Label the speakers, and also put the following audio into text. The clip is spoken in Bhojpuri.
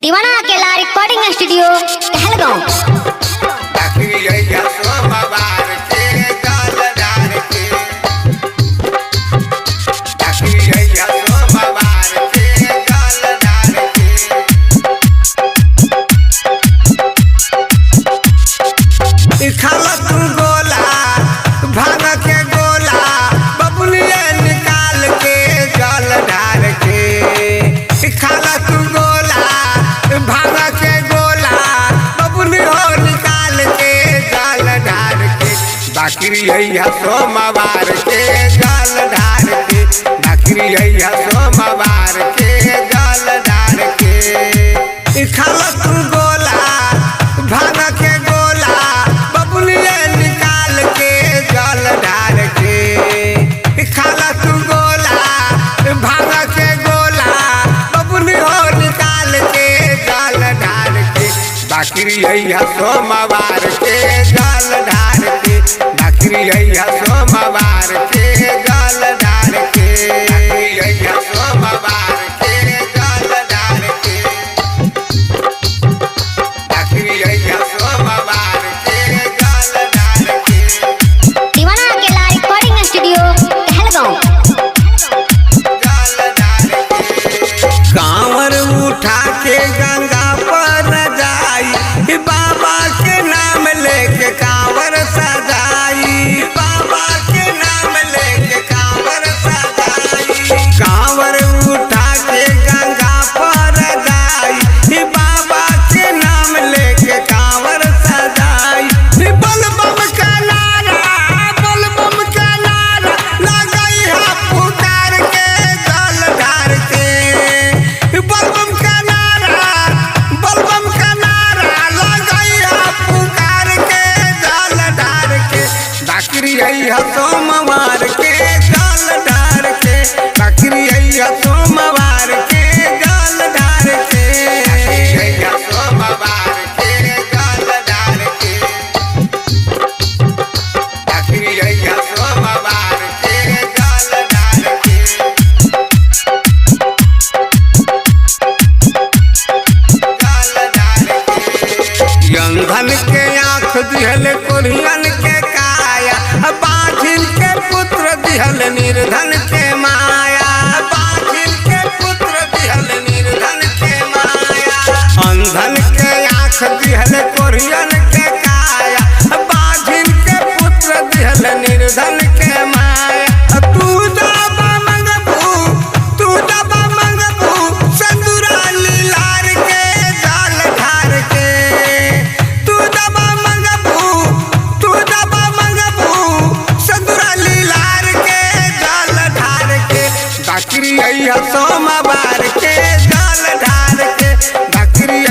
Speaker 1: दीवाना अकेला रिकॉर्डिंग स्टूडियो कहलगांव।
Speaker 2: बाकरी सोमवार के जल ढार के बाकरी सोमवार के जल ढार के खाला तू गोला भांग के गोला बबुलिए निकाल के जल ढार के खाला तू गोला भांग के गोला बबुली हो निकाल के जल ढार के बाकरी सोमवार के जल ढार के सोमवार के जल ढार के सोमवार के जल ढार के सोमवार के जल ढार के
Speaker 1: दीवाना अकेला रिकॉर्डिंग स्टूडियो कहलगांव।
Speaker 2: जल ढार के कांवर उठा के गंगा पर जाई बाबा के नाम लेके कांवर सजाई बाबा के नाम लेके कांवर सजाई कांवर उठा के गंगा पर जाई बाबा के नाम लेके कांवर सजाई बलबम का नारा लगाई है पुकार के जल ढार के बलबम का नारा लगाई है पुकार के जल ढार के बाकरी सोमवार के जल ढार के बाकरी सोमवार के जल ढार के सोमवार के जल ढार के बाकरी सोमवार के जल ढार के जल ढार के यंधन के आँख दिहल कोरियन के काया बाझिल के पुत्र दिहल निर्धन के माया बाझिल के पुत्र दिहल निर्धन के माया अंधन के आँख दिहल कोरियन के काया बाझिल के पुत्र दिहल निर्धन के माया तू दबा मंगबू संदूरा लीलार के जल ढार के तू दबा मंगबू संदूरा लीलार के जल ढार के बाकरी सोमवार के जल ढार के बाकरी